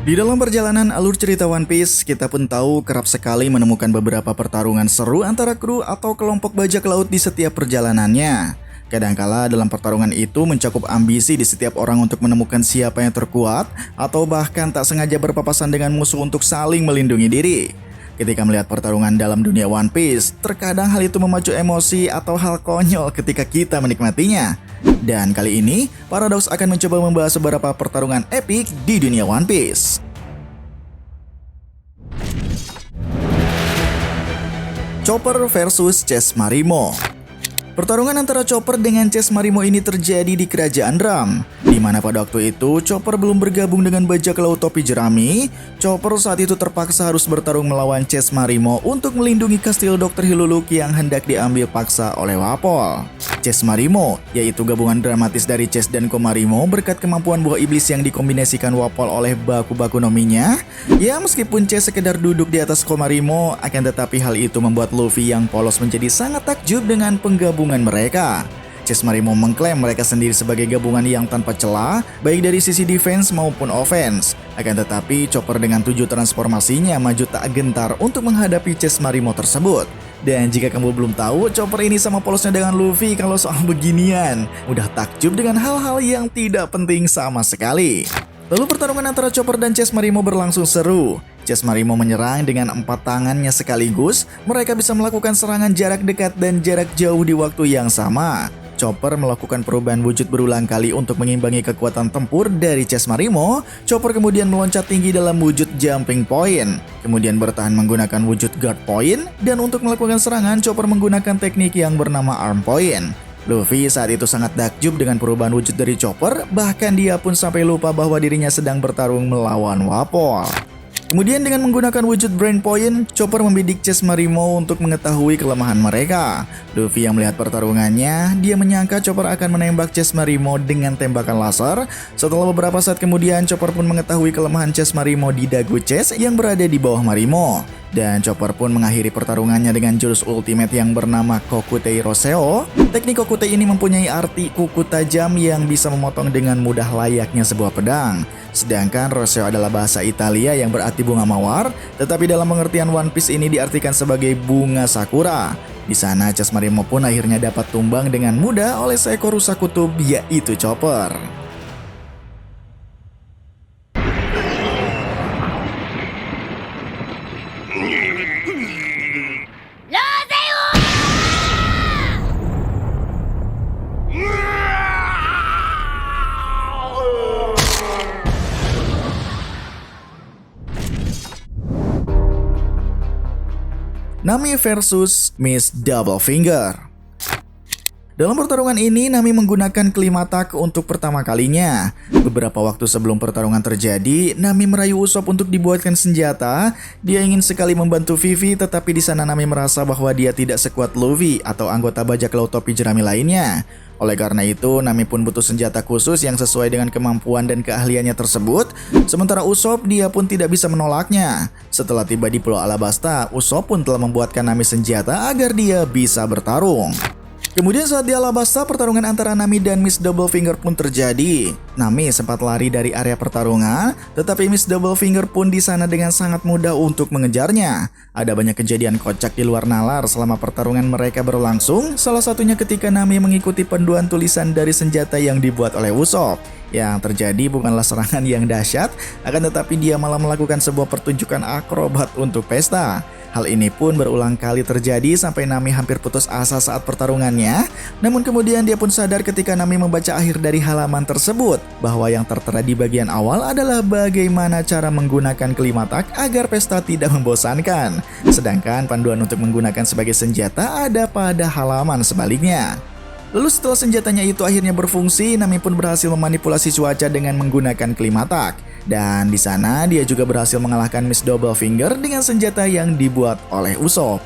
Di dalam perjalanan alur cerita One Piece, kita pun tahu kerap sekali menemukan beberapa pertarungan seru antara kru atau kelompok bajak laut di setiap perjalanannya. Kadangkala dalam pertarungan itu mencakup ambisi di setiap orang untuk menemukan siapa yang terkuat, atau bahkan tak sengaja berpapasan dengan musuh untuk saling melindungi diri. Ketika melihat pertarungan dalam dunia One Piece, terkadang hal itu memacu emosi atau hal konyol ketika kita menikmatinya. Dan kali ini, Paradox akan mencoba membahas beberapa pertarungan epik di dunia One Piece. Chopper versus Chess Marimo. Pertarungan antara Chopper dengan Chess Marimo ini terjadi di Kerajaan Drum, di mana pada waktu itu Chopper belum bergabung dengan bajak laut topi jerami. Chopper saat itu terpaksa harus bertarung melawan Chess Marimo untuk melindungi kastil Dr. Hiluluk yang hendak diambil paksa oleh Wapol. Chess Marimo, yaitu gabungan dramatis dari Chess dan Komarimo berkat kemampuan buah iblis yang dikombinasikan Wapol oleh baku-baku nominya. Ya, meskipun Chess sekedar duduk di atas Komarimo, akan tetapi hal itu membuat Luffy yang polos menjadi sangat takjub dengan penggabungan mereka. Chess Marimo mengklaim mereka sendiri sebagai gabungan yang tanpa celah, baik dari sisi defense maupun offense. Akan tetapi Chopper dengan 7 transformasinya maju tak gentar untuk menghadapi Chess Marimo tersebut. Dan jika kamu belum tahu, Chopper ini sama polosnya dengan Luffy kalau soal beginian. Udah takjub dengan hal-hal yang tidak penting sama sekali. Lalu pertarungan antara Chopper dan Chess Marimo berlangsung seru. Chess Marimo menyerang dengan 4 tangannya sekaligus. Mereka bisa melakukan serangan jarak dekat dan jarak jauh di waktu yang sama. Chopper melakukan perubahan wujud berulang kali untuk mengimbangi kekuatan tempur dari Chess Marimo. Chopper kemudian meloncat tinggi dalam wujud jumping point, kemudian bertahan menggunakan wujud guard point, dan untuk melakukan serangan Chopper menggunakan teknik yang bernama arm point. Luffy saat itu sangat takjub dengan perubahan wujud dari Chopper, bahkan dia pun sampai lupa bahwa dirinya sedang bertarung melawan Wapol. Kemudian dengan menggunakan wujud Brain Point, Chopper membidik Chess Marimo untuk mengetahui kelemahan mereka. Luffy yang melihat pertarungannya, dia menyangka Chopper akan menembak Chess Marimo dengan tembakan laser. Setelah beberapa saat kemudian, Chopper pun mengetahui kelemahan Chess Marimo di dagu Chess yang berada di bawah Marimo. Dan Chopper pun mengakhiri pertarungannya dengan jurus ultimate yang bernama Kokutei Roseo. Teknik Kokutei ini mempunyai arti kuku tajam yang bisa memotong dengan mudah layaknya sebuah pedang. Sedangkan Roseo adalah bahasa Italia yang berarti bunga mawar, tetapi dalam pengertian One Piece ini diartikan sebagai bunga sakura. Di sana Chess Marimo pun akhirnya dapat tumbang dengan mudah oleh seekor rusa kutub, yaitu Chopper. Nami versus Miss Double Finger. Dalam pertarungan ini, Nami menggunakan Klimatak untuk pertama kalinya. Beberapa waktu sebelum pertarungan terjadi, Nami merayu Usopp untuk dibuatkan senjata. Dia ingin sekali membantu Vivi, tetapi di sana Nami merasa bahwa dia tidak sekuat Luffy atau anggota bajak laut topi jerami lainnya. Oleh karena itu, Nami pun butuh senjata khusus yang sesuai dengan kemampuan dan keahliannya tersebut. Sementara Usopp, dia pun tidak bisa menolaknya. Setelah tiba di Pulau Alabasta, Usopp pun telah membuatkan Nami senjata agar dia bisa bertarung. Kemudian saat di Alabasta, pertarungan antara Nami dan Miss Double Finger pun terjadi. Nami sempat lari dari area pertarungan, tetapi Miss Double Finger pun di sana dengan sangat mudah untuk mengejarnya. Ada banyak kejadian kocak di luar nalar selama pertarungan mereka berlangsung, salah satunya ketika Nami mengikuti panduan tulisan dari senjata yang dibuat oleh Usopp. Yang terjadi bukanlah serangan yang dahsyat, akan tetapi dia malah melakukan sebuah pertunjukan akrobat untuk pesta. Hal ini pun berulang kali terjadi sampai Nami hampir putus asa saat pertarungannya. Namun kemudian dia pun sadar ketika Nami membaca akhir dari halaman tersebut, bahwa yang tertera di bagian awal adalah bagaimana cara menggunakan Klimatak agar pesta tidak membosankan. Sedangkan panduan untuk menggunakan sebagai senjata ada pada halaman sebaliknya. Lalu setelah senjatanya itu akhirnya berfungsi, Nami pun berhasil memanipulasi cuaca dengan menggunakan Klimatak. Dan di sana dia juga berhasil mengalahkan Miss Double Finger dengan senjata yang dibuat oleh Usopp.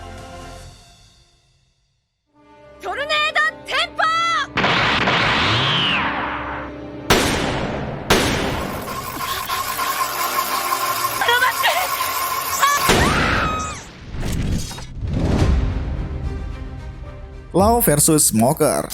Tornado Tempo! Law versus Smoker.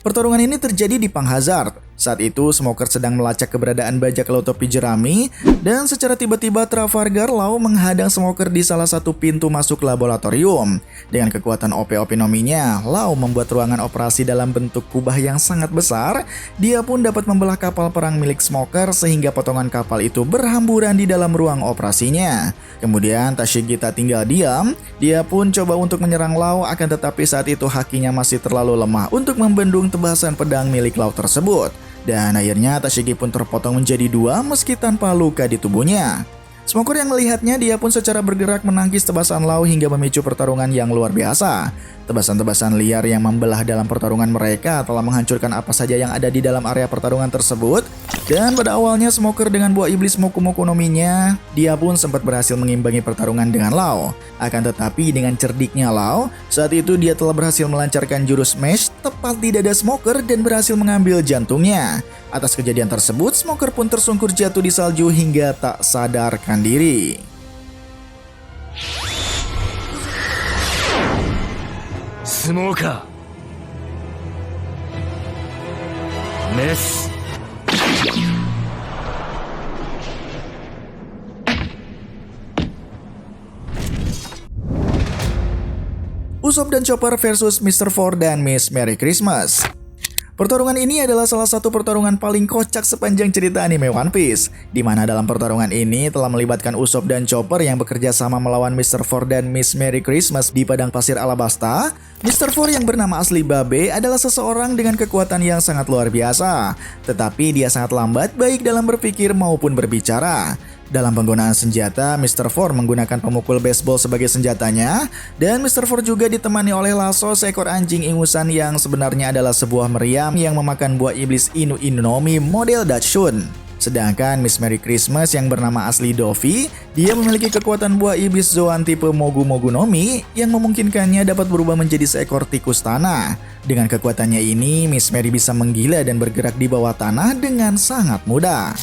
Pertarungan ini terjadi di Pang Hazard. Saat itu Smoker sedang melacak keberadaan bajak laut topi jerami dan secara tiba-tiba Trafalgar Law menghadang Smoker di salah satu pintu masuk laboratorium. Dengan kekuatan OP nominya, Law membuat ruangan operasi dalam bentuk kubah yang sangat besar. Dia pun dapat membelah kapal perang milik Smoker sehingga potongan kapal itu berhamburan di dalam ruang operasinya. Kemudian Tashigi tak tinggal diam, dia pun coba untuk menyerang Law, akan tetapi saat itu hakinya masih terlalu lemah untuk membendung tebasan pedang milik Law tersebut. Dan akhirnya Tashigi pun terpotong menjadi dua meski tanpa luka di tubuhnya. Smoker yang melihatnya, dia pun secara bergerak menangkis tebasan Law hingga memicu pertarungan yang luar biasa. Tebasan-tebasan liar yang membelah dalam pertarungan mereka telah menghancurkan apa saja yang ada di dalam area pertarungan tersebut. Dan pada awalnya Smoker dengan buah iblis Moku Moku nominya, dia pun sempat berhasil mengimbangi pertarungan dengan Law. Akan tetapi dengan cerdiknya Law, saat itu dia telah berhasil melancarkan jurus smash tepat di dada Smoker dan berhasil mengambil jantungnya. Atas kejadian tersebut, Smoker pun tersungkur jatuh di salju hingga tak sadarkan diri. Smoker Miss Usopp dan Chopper versus Mr. Four dan Miss Merry Christmas. Pertarungan ini adalah salah satu pertarungan paling kocak sepanjang cerita anime One Piece, di mana dalam pertarungan ini telah melibatkan Usopp dan Chopper yang bekerja sama melawan Mr. Four dan Miss Merry Christmas di padang pasir Alabasta. Mr. Four yang bernama asli Babe adalah seseorang dengan kekuatan yang sangat luar biasa, tetapi dia sangat lambat baik dalam berpikir maupun berbicara. Dalam penggunaan senjata, Mr. Four menggunakan pemukul baseball sebagai senjatanya, dan Mr. Four juga ditemani oleh lasso seekor anjing ingusan yang sebenarnya adalah sebuah meriam yang memakan buah iblis Inu Inu Nomi model Dachshund. Sedangkan Miss Merry Christmas yang bernama asli Dovi, dia memiliki kekuatan buah iblis Zoan tipe Mogu Mogu Nomi yang memungkinkannya dapat berubah menjadi seekor tikus tanah. Dengan kekuatannya ini, Miss Merry bisa menggila dan bergerak di bawah tanah dengan sangat mudah.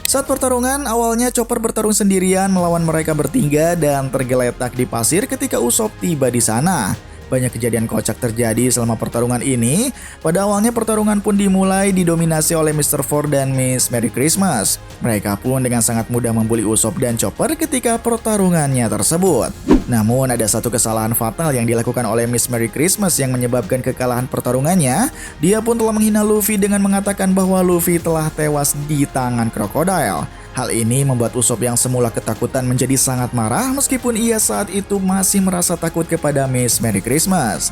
Saat pertarungan, awalnya Chopper bertarung sendirian melawan mereka bertiga dan tergeletak di pasir ketika Usopp tiba di sana. Banyak kejadian kocak terjadi selama pertarungan ini. Pada awalnya pertarungan pun dimulai didominasi oleh Mr. Four dan Miss Merry Christmas. Mereka pun dengan sangat mudah membuli Usopp dan Chopper ketika pertarungannya tersebut. Namun ada satu kesalahan fatal yang dilakukan oleh Miss Merry Christmas yang menyebabkan kekalahan pertarungannya. Dia pun telah menghina Luffy dengan mengatakan bahwa Luffy telah tewas di tangan krokodil. Hal ini membuat Usopp yang semula ketakutan menjadi sangat marah meskipun ia saat itu masih merasa takut kepada Miss Merry Christmas.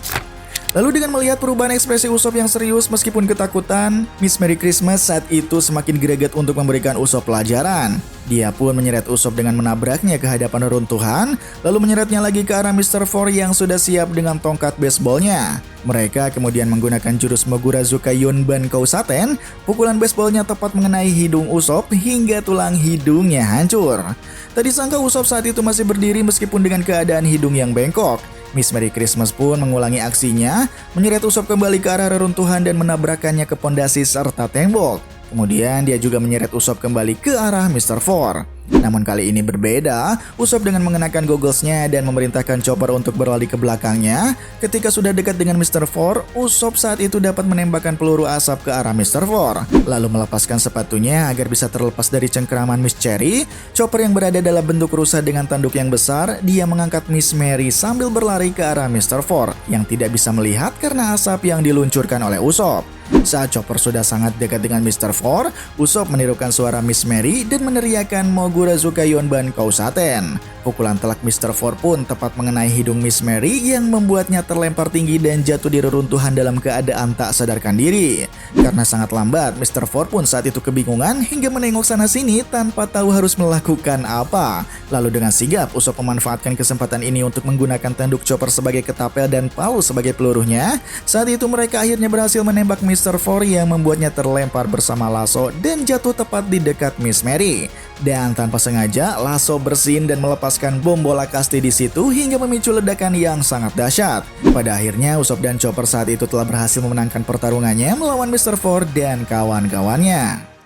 Lalu dengan melihat perubahan ekspresi Usopp yang serius meskipun ketakutan, Miss Merry Christmas saat itu semakin greget untuk memberikan Usopp pelajaran. Dia pun menyeret Usopp dengan menabraknya ke hadapan reruntuhan, lalu menyeretnya lagi ke arah Mr. Four yang sudah siap dengan tongkat baseballnya. Mereka kemudian menggunakan jurus Mogurazuka Yonban Kousaten. Pukulan baseballnya tepat mengenai hidung Usopp hingga tulang hidungnya hancur. Tadi sangka Usopp saat itu masih berdiri meskipun dengan keadaan hidung yang bengkok. Miss Merry Christmas pun mengulangi aksinya, menyeret Usopp kembali ke arah reruntuhan dan menabrakkannya ke pondasi serta tembok. Kemudian dia juga menyeret Usopp kembali ke arah Mr. Four. Namun kali ini berbeda, Usopp dengan mengenakan gogglesnya dan memerintahkan Chopper untuk berlari ke belakangnya. Ketika sudah dekat dengan Mr. Four, Usopp saat itu dapat menembakkan peluru asap ke arah Mr. Four, lalu melepaskan sepatunya agar bisa terlepas dari cengkeraman Miss Cherry. Chopper yang berada dalam bentuk rusa dengan tanduk yang besar, dia mengangkat Miss Merry sambil berlari ke arah Mr. Four yang tidak bisa melihat karena asap yang diluncurkan oleh Usopp. Saat Chopper sudah sangat dekat dengan Mr. Four, Usopp menirukan suara Miss Merry dan meneriakkan Mogurazuka Yonban Kousaten. Pukulan telak Mr. Four pun tepat mengenai hidung Miss Merry yang membuatnya terlempar tinggi dan jatuh di reruntuhan dalam keadaan tak sadarkan diri. Karena sangat lambat, Mr. Four pun saat itu kebingungan hingga menengok sana sini tanpa tahu harus melakukan apa. Lalu dengan sigap, Usopp memanfaatkan kesempatan ini untuk menggunakan tanduk Chopper sebagai ketapel dan palu sebagai pelurunya. Saat itu mereka akhirnya berhasil menembak Mr. Four yang membuatnya terlempar bersama lasso dan jatuh tepat di dekat Miss Merry. Dan tanpa sengaja, lasso bersin dan melepaskan bom bola kasti di situ hingga memicu ledakan yang sangat dahsyat. Pada akhirnya, Usopp dan Chopper saat itu telah berhasil memenangkan pertarungannya melawan Mr. Four dan kawan-kawannya.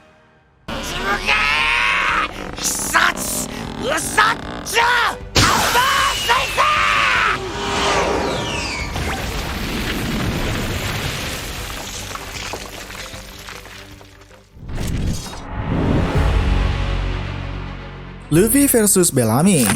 Luffy versus Bellamy.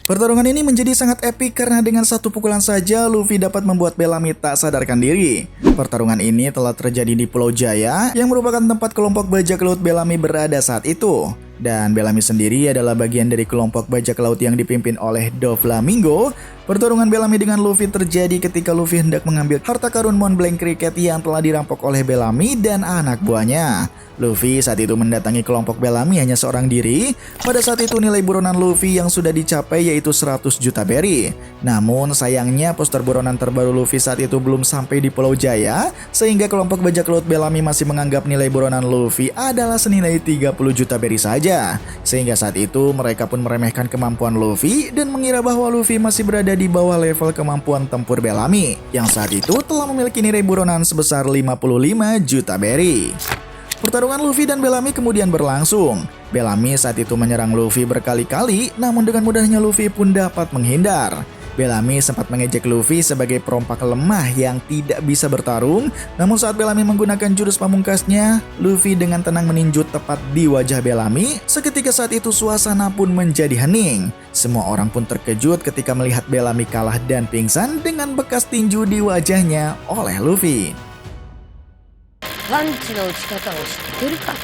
Pertarungan ini menjadi sangat epik karena dengan satu pukulan saja Luffy dapat membuat Bellamy tak sadarkan diri. Pertarungan ini telah terjadi di Pulau Jaya yang merupakan tempat kelompok bajak laut Bellamy berada saat itu. Dan Bellamy sendiri adalah bagian dari kelompok bajak laut yang dipimpin oleh Doflamingo. Pertarungan Bellamy dengan Luffy terjadi ketika Luffy hendak mengambil harta karun Mont Blanc Cricket yang telah dirampok oleh Bellamy dan anak buahnya. Luffy saat itu mendatangi kelompok Bellamy hanya seorang diri. Pada saat itu nilai buronan Luffy yang sudah dicapai yaitu 100 juta berry. Namun sayangnya poster buronan terbaru Luffy saat itu belum sampai di Pulau Jaya, sehingga kelompok bajak laut Bellamy masih menganggap nilai buronan Luffy adalah senilai 30 juta berry saja. Sehingga saat itu mereka pun meremehkan kemampuan Luffy dan mengira bahwa Luffy masih berada di bawah level kemampuan tempur Bellamy yang saat itu telah memiliki nilai buronan sebesar 55 juta berry. Pertarungan Luffy dan Bellamy kemudian berlangsung. Bellamy saat itu menyerang Luffy berkali-kali, namun dengan mudahnya Luffy pun dapat menghindar. Bellamy sempat mengejek Luffy sebagai perompak lemah yang tidak bisa bertarung, namun saat Bellamy menggunakan jurus pamungkasnya, Luffy dengan tenang meninju tepat di wajah Bellamy. Seketika saat itu suasana pun menjadi hening. Semua orang pun terkejut ketika melihat Bellamy kalah dan pingsan dengan bekas tinju di wajahnya oleh Luffy. パンチの打ち方を知ってるかって？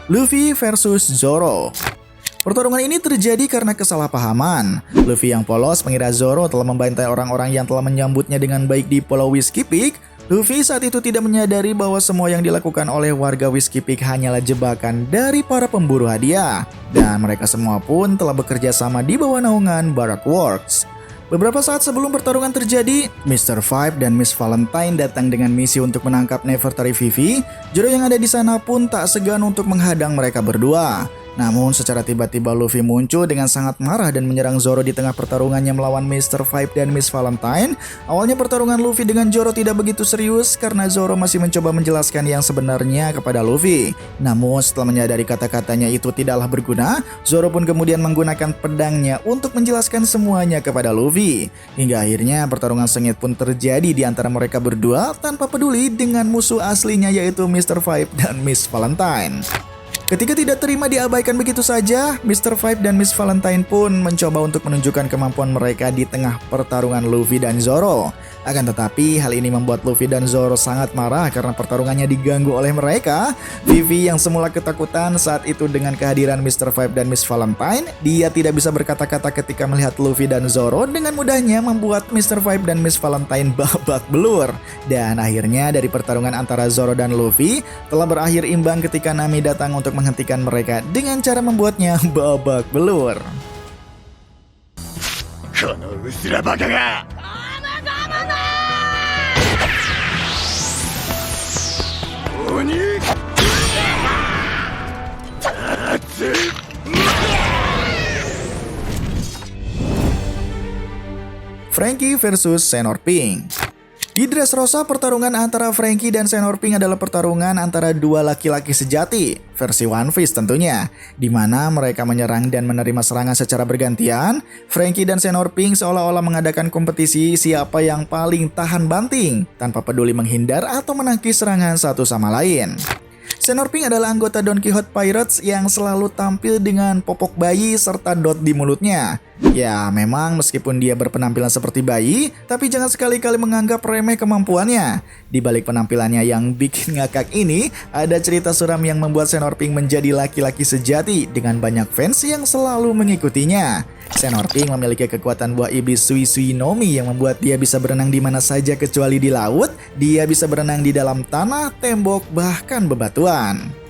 Luffy versus Zoro. Pertarungan ini terjadi karena kesalahpahaman. Luffy yang polos mengira Zoro telah membantai orang-orang yang telah menyambutnya dengan baik di Pulau Whiskey Peak. Luffy saat itu tidak menyadari bahwa semua yang dilakukan oleh warga Whiskey Peak hanyalah jebakan dari para pemburu hadiah. Dan mereka semua pun telah bekerja sama di bawah naungan Barak Works. Beberapa saat sebelum pertarungan terjadi, Mr. Five dan Miss Valentine datang dengan misi untuk menangkap Nefertari Vivi. Zoro yang ada di sana pun tak segan untuk menghadang mereka berdua. Namun secara tiba-tiba Luffy muncul dengan sangat marah dan menyerang Zoro di tengah pertarungannya melawan Mr. Five dan Miss Valentine. Awalnya pertarungan Luffy dengan Zoro tidak begitu serius karena Zoro masih mencoba menjelaskan yang sebenarnya kepada Luffy. Namun setelah menyadari kata-katanya itu tidaklah berguna, Zoro pun kemudian menggunakan pedangnya untuk menjelaskan semuanya kepada Luffy. Hingga akhirnya pertarungan sengit pun terjadi di antara mereka berdua tanpa peduli dengan musuh aslinya yaitu Mr. Five dan Miss Valentine. Ketika tidak terima diabaikan begitu saja, Mr. Five dan Miss Valentine pun mencoba untuk menunjukkan kemampuan mereka di tengah pertarungan Luffy dan Zoro. Akan tetapi hal ini membuat Luffy dan Zoro sangat marah karena pertarungannya diganggu oleh mereka. Vivi yang semula ketakutan saat itu dengan kehadiran Mr. Five dan Miss Valentine, dia tidak bisa berkata-kata ketika melihat Luffy dan Zoro dengan mudahnya membuat Mr. Five dan Miss Valentine babak belur. Dan akhirnya dari pertarungan antara Zoro dan Luffy telah berakhir imbang ketika Nami datang untuk menghentikan mereka dengan cara membuatnya babak belur. このうすらバカが Franky versus Senor Pink. Di Dressrosa, pertarungan antara Franky dan Senor Pink adalah pertarungan antara dua laki-laki sejati, versi One Piece tentunya, di mana mereka menyerang dan menerima serangan secara bergantian. Franky dan Senor Pink seolah-olah mengadakan kompetisi siapa yang paling tahan banting, tanpa peduli menghindar atau menangkis serangan satu sama lain. Senor Pink adalah anggota Don Quixote Pirates yang selalu tampil dengan popok bayi serta dot di mulutnya. Ya, memang meskipun dia berpenampilan seperti bayi, tapi jangan sekali-kali menganggap remeh kemampuannya. Di balik penampilannya yang bikin ngakak ini, ada cerita suram yang membuat Senor Pink menjadi laki-laki sejati dengan banyak fans yang selalu mengikutinya. Senor Pink memiliki kekuatan buah iblis Sui Sui no Mi yang membuat dia bisa berenang di mana saja kecuali di laut. Dia bisa berenang di dalam tanah, tembok, bahkan bebatuan.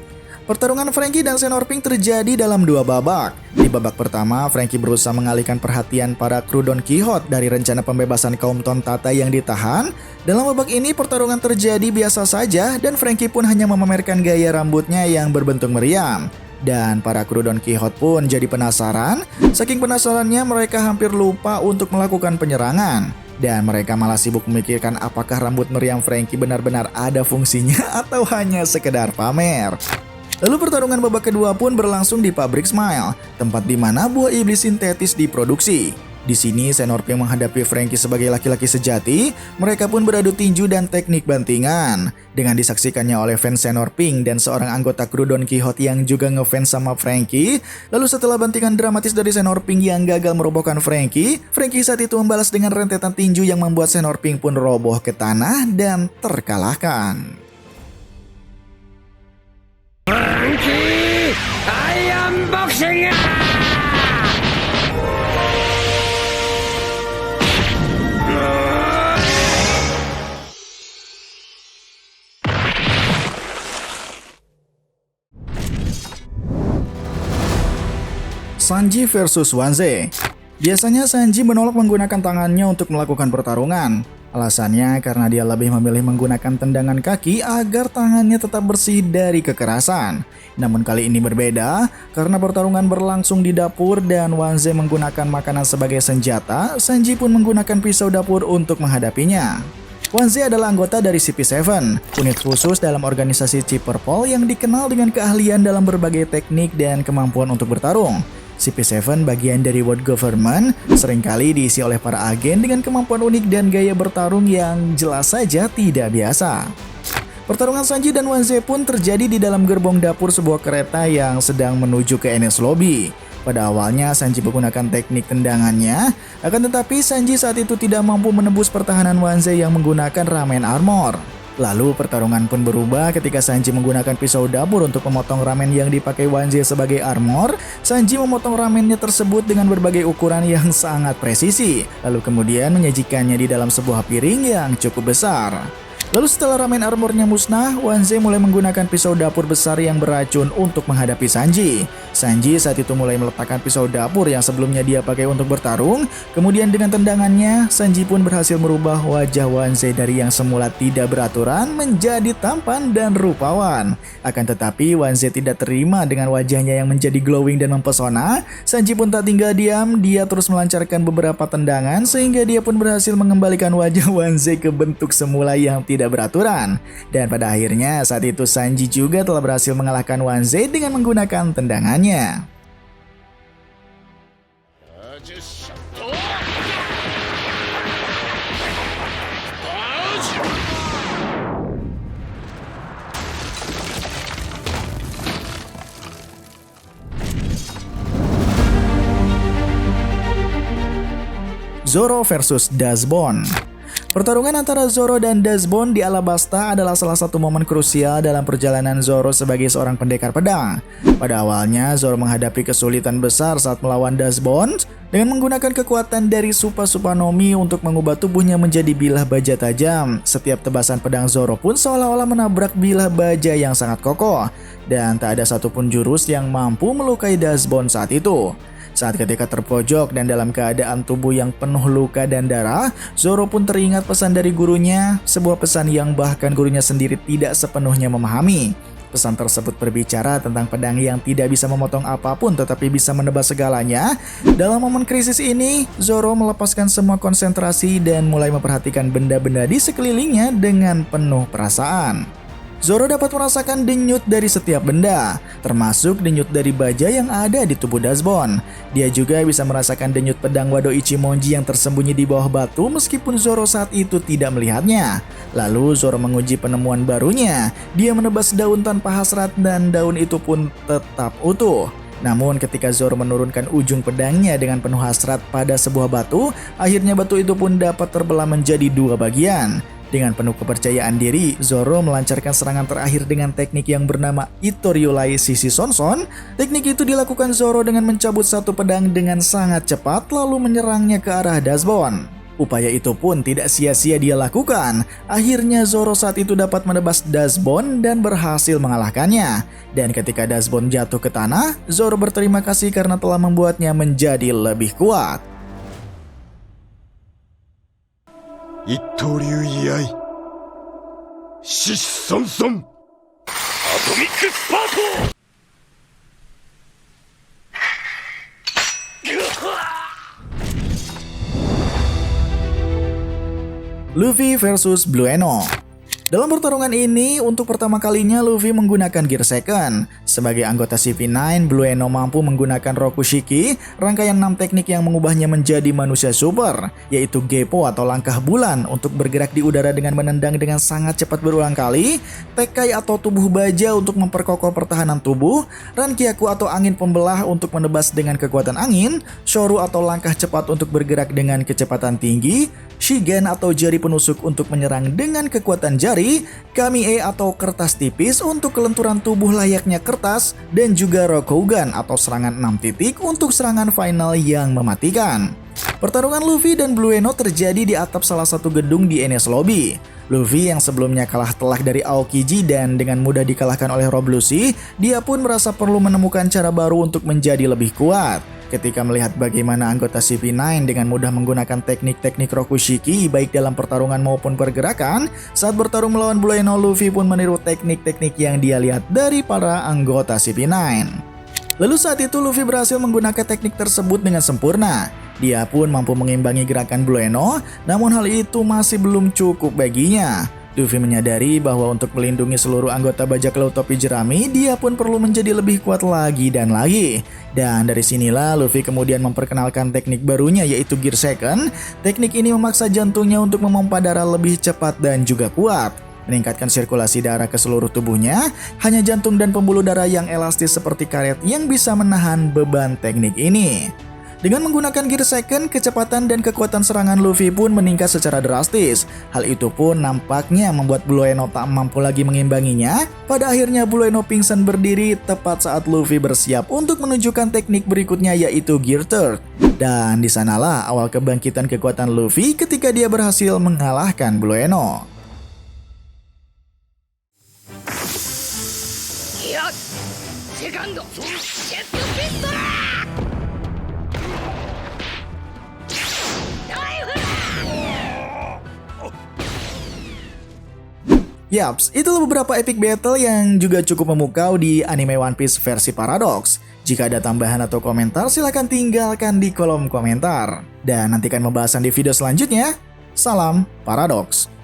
Pertarungan Franky dan Senor Pink terjadi dalam dua babak. Di babak pertama, Franky berusaha mengalihkan perhatian para kru Don Quixote dari rencana pembebasan kaum Tontata yang ditahan. Dalam babak ini pertarungan terjadi biasa saja dan Franky pun hanya memamerkan gaya rambutnya yang berbentuk meriam. Dan para kru Don Quixote pun jadi penasaran. Saking penasarannya mereka hampir lupa untuk melakukan penyerangan. Dan mereka malah sibuk memikirkan apakah rambut meriam Franky benar-benar ada fungsinya atau hanya sekedar pamer. Lalu pertarungan babak kedua pun berlangsung di pabrik Smile, tempat di mana buah iblis sintetis diproduksi. Di sini Senor Pink menghadapi Franky sebagai laki-laki sejati, mereka pun beradu tinju dan teknik bantingan. Dengan disaksikannya oleh fans Senor Pink dan seorang anggota kru Don Quixote yang juga ngefans sama Franky. Lalu setelah bantingan dramatis dari Senor Pink yang gagal merobohkan Franky, Franky saat itu membalas dengan rentetan tinju yang membuat Senor Pink pun roboh ke tanah dan terkalahkan. Franky, I am boxing! Sanji versus Wanze. Biasanya Sanji menolak menggunakan tangannya untuk melakukan pertarungan. Alasannya karena dia lebih memilih menggunakan tendangan kaki agar tangannya tetap bersih dari kekerasan. Namun kali ini berbeda, karena pertarungan berlangsung di dapur dan Wanze menggunakan makanan sebagai senjata, Sanji pun menggunakan pisau dapur untuk menghadapinya. Wanze adalah anggota dari CP7, unit khusus dalam organisasi Chipper Pole yang dikenal dengan keahlian dalam berbagai teknik dan kemampuan untuk bertarung. CP7 bagian dari World Government, seringkali diisi oleh para agen dengan kemampuan unik dan gaya bertarung yang jelas saja tidak biasa. Pertarungan Sanji dan Wanze pun terjadi di dalam gerbong dapur sebuah kereta yang sedang menuju ke NS Lobby. Pada awalnya Sanji menggunakan teknik tendangannya, akan tetapi Sanji saat itu tidak mampu menembus pertahanan Wanze yang menggunakan ramen armor. Lalu pertarungan pun berubah ketika Sanji menggunakan pisau dapur untuk memotong ramen yang dipakai Wanze sebagai armor. Sanji memotong ramennya tersebut dengan berbagai ukuran yang sangat presisi, lalu kemudian menyajikannya di dalam sebuah piring yang cukup besar. Lalu setelah ramen armornya musnah, Wanze mulai menggunakan pisau dapur besar yang beracun untuk menghadapi Sanji. Sanji saat itu mulai meletakkan pisau dapur yang sebelumnya dia pakai untuk bertarung. Kemudian dengan tendangannya, Sanji pun berhasil merubah wajah Wanze dari yang semula tidak beraturan menjadi tampan dan rupawan. Akan tetapi Wanze tidak terima dengan wajahnya yang menjadi glowing dan mempesona. Sanji pun tak tinggal diam, dia terus melancarkan beberapa tendangan sehingga dia pun berhasil mengembalikan wajah Wanze ke bentuk semula yang tidak beraturan. Dan pada akhirnya saat itu Sanji juga telah berhasil mengalahkan Wanze dengan menggunakan tendangannya. Zoro versus Dazbon. Pertarungan antara Zoro dan Dazbon di Alabasta adalah salah satu momen krusial dalam perjalanan Zoro sebagai seorang pendekar pedang. Pada awalnya, Zoro menghadapi kesulitan besar saat melawan Dazbon dengan menggunakan kekuatan dari Supanomi untuk mengubah tubuhnya menjadi bilah baja tajam. Setiap tebasan pedang Zoro pun seolah-olah menabrak bilah baja yang sangat kokoh, dan tak ada satupun jurus yang mampu melukai Dazbon saat itu. Saat ketika terpojok dan dalam keadaan tubuh yang penuh luka dan darah, Zoro pun teringat pesan dari gurunya, sebuah pesan yang bahkan gurunya sendiri tidak sepenuhnya memahami. Pesan tersebut berbicara tentang pedang yang tidak bisa memotong apapun tetapi bisa menebas segalanya. Dalam momen krisis ini, Zoro melepaskan semua konsentrasi dan mulai memperhatikan benda-benda di sekelilingnya dengan penuh perasaan. Zoro dapat merasakan denyut dari setiap benda, termasuk denyut dari baja yang ada di tubuh Dazbon. Dia juga bisa merasakan denyut pedang Wado Ichimonji yang tersembunyi di bawah batu meskipun Zoro saat itu tidak melihatnya. Lalu Zoro menguji penemuan barunya. Dia menebas daun tanpa hasrat dan daun itu pun tetap utuh. Namun ketika Zoro menurunkan ujung pedangnya dengan penuh hasrat pada sebuah batu, akhirnya batu itu pun dapat terbelah menjadi dua bagian. Dengan penuh kepercayaan diri, Zoro melancarkan serangan terakhir dengan teknik yang bernama Itoriolai Sisi Sonson. Teknik itu dilakukan Zoro dengan mencabut satu pedang dengan sangat cepat lalu menyerangnya ke arah Dazbon. Upaya itu pun tidak sia-sia dia lakukan. Akhirnya Zoro saat itu dapat menebas Dazbon dan berhasil mengalahkannya. Dan ketika Dazbon jatuh ke tanah, Zoro berterima kasih karena telah membuatnya menjadi lebih kuat. 一刀流居合獅子孫孫アトミックスパート Luffy versus Blue Eno. Dalam pertarungan ini, untuk pertama kalinya Luffy menggunakan Gear Second. Sebagai anggota CP9, Blue Eno mampu menggunakan Rokushiki, rangkaian 6 teknik yang mengubahnya menjadi manusia super, yaitu Geppo atau langkah bulan untuk bergerak di udara dengan menendang dengan sangat cepat berulang kali, Tekkai atau tubuh baja untuk memperkokoh pertahanan tubuh, Rankyaku atau angin pembelah untuk menebas dengan kekuatan angin, Shoru atau langkah cepat untuk bergerak dengan kecepatan tinggi, Shigen atau jari penusuk untuk menyerang dengan kekuatan jari, Kami-e atau kertas tipis untuk kelenturan tubuh layaknya kertas, dan juga Rokugan atau serangan 6 titik untuk serangan final yang mematikan. Pertarungan Luffy dan Blue Eno terjadi di atap salah satu gedung di Enies Lobby. Luffy yang sebelumnya kalah telak dari Aokiji dan dengan mudah dikalahkan oleh Rob Lucy, dia pun merasa perlu menemukan cara baru untuk menjadi lebih kuat. Ketika melihat bagaimana anggota CP9 dengan mudah menggunakan teknik-teknik Rokushiki baik dalam pertarungan maupun pergerakan, saat bertarung melawan Blue Eno, Luffy pun meniru teknik-teknik yang dia lihat dari para anggota CP9. Lalu saat itu Luffy berhasil menggunakan teknik tersebut dengan sempurna. Dia pun mampu mengimbangi gerakan Blue Eno, namun hal itu masih belum cukup baginya. Luffy menyadari bahwa untuk melindungi seluruh anggota bajak laut topi jerami, dia pun perlu menjadi lebih kuat lagi dan lagi. Dan dari sinilah Luffy kemudian memperkenalkan teknik barunya, yaitu Gear Second. Teknik ini memaksa jantungnya untuk memompa darah lebih cepat dan juga kuat, meningkatkan sirkulasi darah ke seluruh tubuhnya. Hanya jantung dan pembuluh darah yang elastis seperti karet yang bisa menahan beban teknik ini. Dengan menggunakan Gear Second, kecepatan dan kekuatan serangan Luffy pun meningkat secara drastis. Hal itu pun nampaknya membuat Blue Eno tak mampu lagi mengimbanginya. Pada akhirnya Blue Eno pingsan berdiri tepat saat Luffy bersiap untuk menunjukkan teknik berikutnya, yaitu Gear Third. Dan di sanalah awal kebangkitan kekuatan Luffy ketika dia berhasil mengalahkan Blue Eno. Yaps, itulah beberapa epic battle yang juga cukup memukau di anime One Piece versi Paradox. Jika ada tambahan atau komentar, silahkan tinggalkan di kolom komentar. Dan nantikan pembahasan di video selanjutnya. Salam Paradox.